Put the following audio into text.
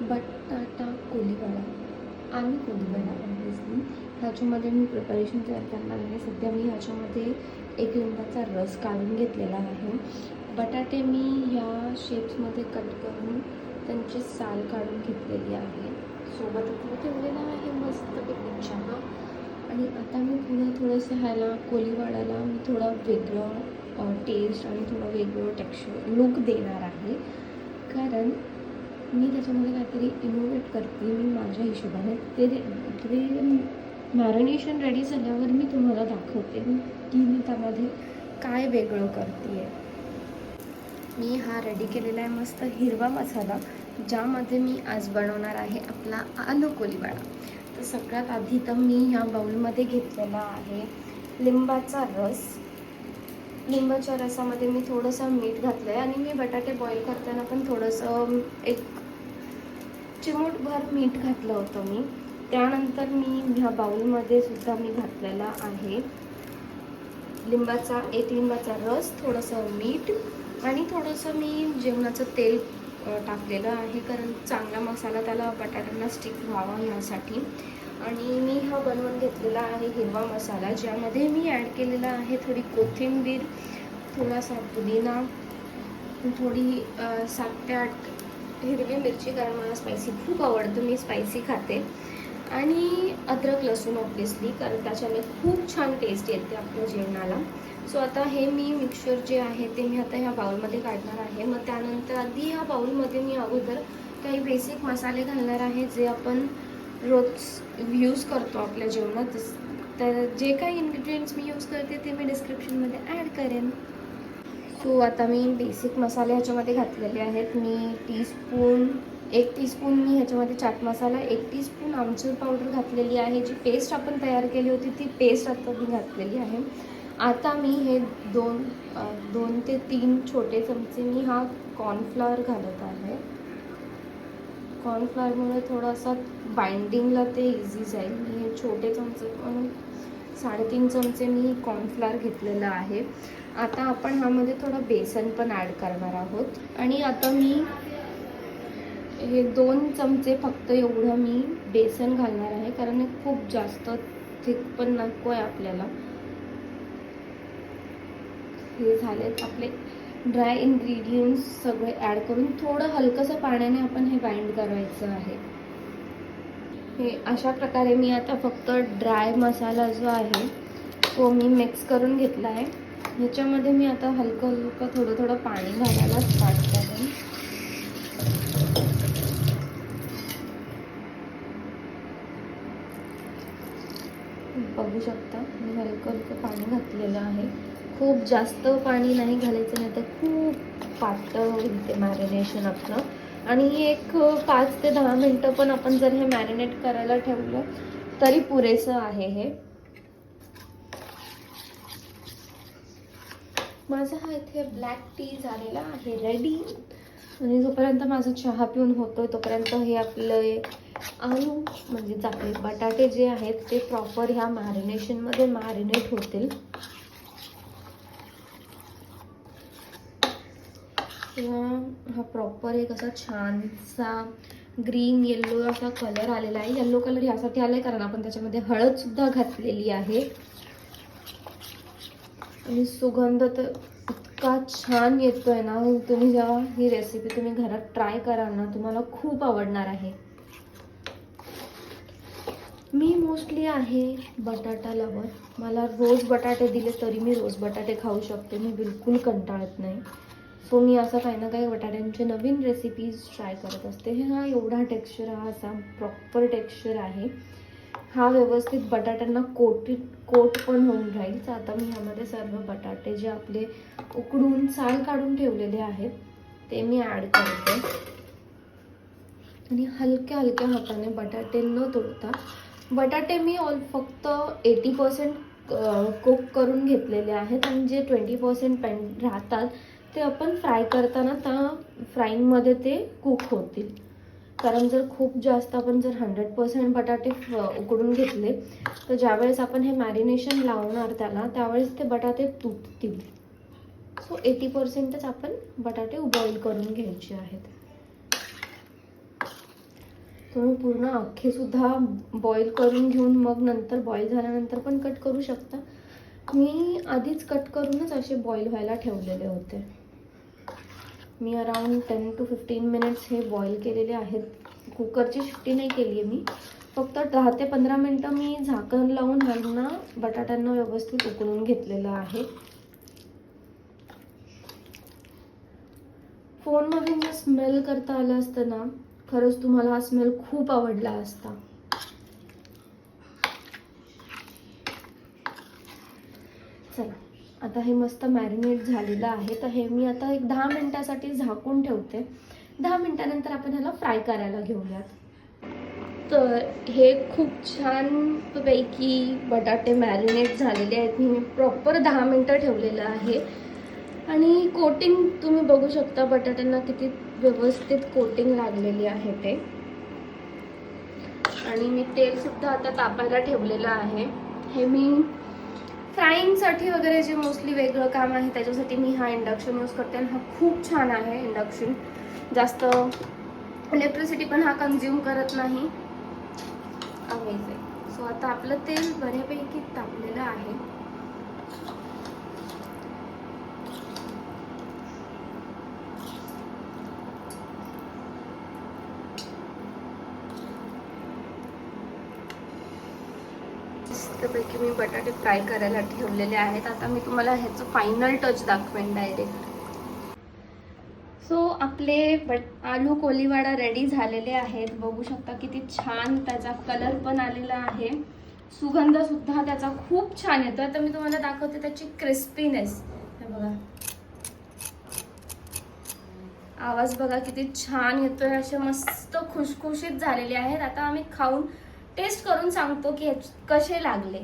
बटाटा कोलीवाडा आणि कोलीवाडा ऑब्वियसली ह्याच्यामध्ये मी प्रिपरेशन तयार करणार आहे. सध्या मी ह्याच्यामध्ये एक लिंबाचा रस काढून घेतलेला आहे. बटाटे मी या शेप्समध्ये कट करून त्यांची साल काढून घेतलेली आहे. सोबत इथे ठेवलेला आहे मस्तपैकी चहा. आणि आता मी थोडंसं ह्याला कोलीवाड्याला मी थोडं वेगळं टेस्ट आणि थोडं वेगळं टेक्स्चर लुक देणार आहे. कारण मी त्याच्यामध्ये काहीतरी इनोव्हेट करते मी माझ्या हिशोबाने. ते मॅरिनेशन रेडी झाल्यावर मी तुम्हाला दाखवते की मी त्यामध्ये काय वेगळं करते आहे. मी हा रेडी केलेला आहे मस्त हिरवा मसाला, ज्यामध्ये मी आज बनवणार आहे आपला आलू कोलीवाडा. तर सगळ्यात आधी तर मी ह्या बाउलमध्ये घेतलेला आहे लिंबाचा रस. लिंबाच्या रसामध्ये मी थोडंसं मीठ घातलं आहे आणि मी बटाटे बॉईल करताना पण थोडंसं एक चिमूटभर मीठ घातलं होतं मी. त्यानंतर मी ह्या बाउलमध्ये सुद्धा मी घातलेला आहे एक लिंबाचा रस, थोडंसं मीठ आणि थोडंसं मी जेवणाचं तेल टाकलेलं आहे, कारण चांगला मसाला त्याला बटाट्यांना स्टिक व्हावा यासाठी. आणि मी हा बनवून घेतलेला आहे हिरवा मसाला, ज्यामध्ये मी ॲड केलेला आहे थोडी कोथिंबीर, थोडासा पुदिना, थोडी 7 ते 8 हिरवी मिरची, कारण मला स्पायसी खूप आवडतं, मी स्पायसी खाते. आणि अद्रक लसूण ऑब्वियसली, कारण त्याच्याने खूप छान टेस्ट येते आपल्या जेवणाला. सो आता हे मी मिक्सचर जे आहे ते मी आता ह्या बाउलमध्ये काढणार आहे. मग त्यानंतर आधी ह्या बाउलमध्ये मी अगोदर काही बेसिक मसाले घालणार आहे जे आपण रोज यूज करतो आपल्या जेवणात. तर जे काही इन्ग्रेडियंट्स मी यूज करते ते मी डिस्क्रिप्शनमध्ये ॲड करेन. सो आता मी बेसिक मसाले ह्याच्यामध्ये घातलेले आहेत. मी 1 टीस्पून मी ह्याच्यामध्ये चाट मसाला, 1 टीस्पून आमचूर पावडर घातलेली आहे. जी पेस्ट आपण तयार केली होती ती पेस्ट आता मी घातलेली आहे. आता मी हे 2 ते 3 छोटे चमचे मी हा कॉर्नफ्लॉवर घालत आहे. कॉर्नफ्लॉवरमुळे थोडासा बाइंडिंगला ते इझी जाईल. मी हे छोटे चमचे 3.5 चमचे मी कॉर्नफ्लॉवर घेतलेलं आहे. आता आपण ह्यामध्ये थोडं बेसन पण ॲड करणार आहोत. आणि आता मी हे 2 चमचे फक्त एवढं मी बेसन घालणार आहे, कारण हे खूप जास्त थिक पण नको आहे आपल्याला. हे झालेत आपले ड्राय इन्ग्रेडियंट्स सगळे ॲड करून थोडं हलकंसं पाण्याने आपण हे बाइंड करायचं आहे. हे अशा प्रकारे मी आता फक्त ड्राय मसाला जो आहे तो मी मिक्स करून घेतला आहे. ह्याच्यामध्ये मी आता हलकं थोडं पाणी घालायला स्टार्ट करेन. बघू शकता मी हलकं पाणी घातलेलं आहे. खूप जास्त पाणी नाही घालायचं, नाही तर खूप पातळ होईल ते मॅरिनेशन आपलं. आणि एक 5 ते 10 मिनटं पण आपण जर हे मॅरिनेट करायला ठेवलं तरी पुरेसं आहे. हे माझा हा इथे ब्लॅक टी झालेला आहे रेडी. आणि जोपर्यंत माझा चहा पिऊन होतोय तोपर्यंत हे आपले आलू म्हणजेच आपले बटाटे जे आहेत ते प्रॉपर ह्या मॅरिनेशनमध्ये मॅरिनेट होतील. हा प्रॉपर एक असा छानसा ग्रीन येल्लो असा कलर आलेला आहे. येल्लो कलर यासाठी आला आहे कारण आपण त्याच्यामध्ये हळदसुद्धा घातलेली आहे. आणि सुगंध तर इतका छान येतोय ना. तुम्ही जेव्हा ही रेसिपी तुम्ही घरात ट्राय कराल ना, तुम्हाला खूप आवडणार आहे. मी मोस्टली आहे बटाटा लवर. मला रोज बटाटे दिले तरी मी रोज बटाटे खाऊ शकते, मी बिलकुल कंटाळत नाही. सो मी असं काही ना काही बटाट्यांचे नवीन रेसिपीज ट्राय करत असते. हा एवढा टेक्स्चर, हा असा प्रॉपर टेक्स्चर आहे. हा व्यवस्थित बटाट्यांना कोट पण होऊन राहील. तर आता मी ह्यामध्ये सर्व बटाटे जे आपले उकडून साल काढून ठेवलेले आहेत ते मी ॲड करते. आणि हलक्या हाताने बटाटे न तोडता, बटाटे मी फक्त 80% कुक करून घेतलेले आहेत. आणि जे 20% राहतात ते आपण फ्राय करताना त्या फ्राईंगमध्ये ते कुक होतील. कारण जर खूप जास्त आपण जर 100% बटाटे उकडून घेतले तर ज्यावेळेस आपण हे मॅरिनेशन लावणार त्याला त्यावेळेस ते बटाटे तुटतील. सो 80%च आपण बटाटे बॉईल करून घ्यायचे आहेत. तुम्ही पूर्ण अख्खे सुद्धा बॉईल करून घेऊन मग नंतर बॉईल झाल्यानंतर पण कट करू शकता. मी आधीच कट करूनच असे बॉईल व्हायला ठेवलेले होते. मी अराउंड 10 to 15 मिनिट्स हे बॉईल केलेले आहेत. कुकरची शिट्टी नाही केली आहे मी, फक्त 10 ते 15 मिनटं मी झाकण लावून ह्यांना बटाट्यांना व्यवस्थित उकळून घेतलेलं आहे. फोनमधून जे स्मेल करता आलं असतं ना, खरंच तुम्हाला हा स्मेल खूप आवडला असता. चला, आता हे मस्त मॅरिनेट झालेलं आहे. तर हे मी आता एक 10 मिनिटासाठी झाकून ठेवते. 10 मिनिटानंतर आपण ह्याला फ्राय करायला घेऊयात. तर हे खूप छानपैकी बटाटे मॅरिनेट झालेले आहेत. मी प्रॉपर 10 मिनिटं ठेवलेलं आहे. आणि कोटिंग तुम्ही बघू शकता, बटाट्यांना किती व्यवस्थित कोटिंग लागलेली आहे ते. आणि मी तेलसुद्धा आता तापायला ठेवलेलं आहे. हे मी फ्राईंगसाठी वगैरे जे मोस्टली वेगळं काम आहे त्याच्यासाठी मी हा इंडक्शन यूज करते. आणि हा खूप छान आहे इंडक्शन. जास्त इलेक्ट्रिसिटी पण हा कन्झ्युम करत नाही. अमेझिंग. सो आता आपलं तेल बऱ्यापैकी तापलेलं आहे. मस्तपैकी मी बटाटे फ्राय करायला ठेवलेले आहेत. आता मी तुम्हाला ह्याचं फायनल टच दाखवेन डायरेक्ट. सो आपले आलू कोलीवाडा रेडी झालेले आहेत. बघू शकता किती छान त्याचा कलर पण आलेला आहे. सुगंध सुद्धा त्याचा खूप छान येतो. आता मी तुम्हाला दाखवते त्याची क्रिस्पीनेस. हे बघा, आवाज बघा किती छान येतोय. असे मस्त खुशखुशीत झालेले आहेत. आता आम्ही खाऊन टेस्ट करून सांगतो की कसे लागले.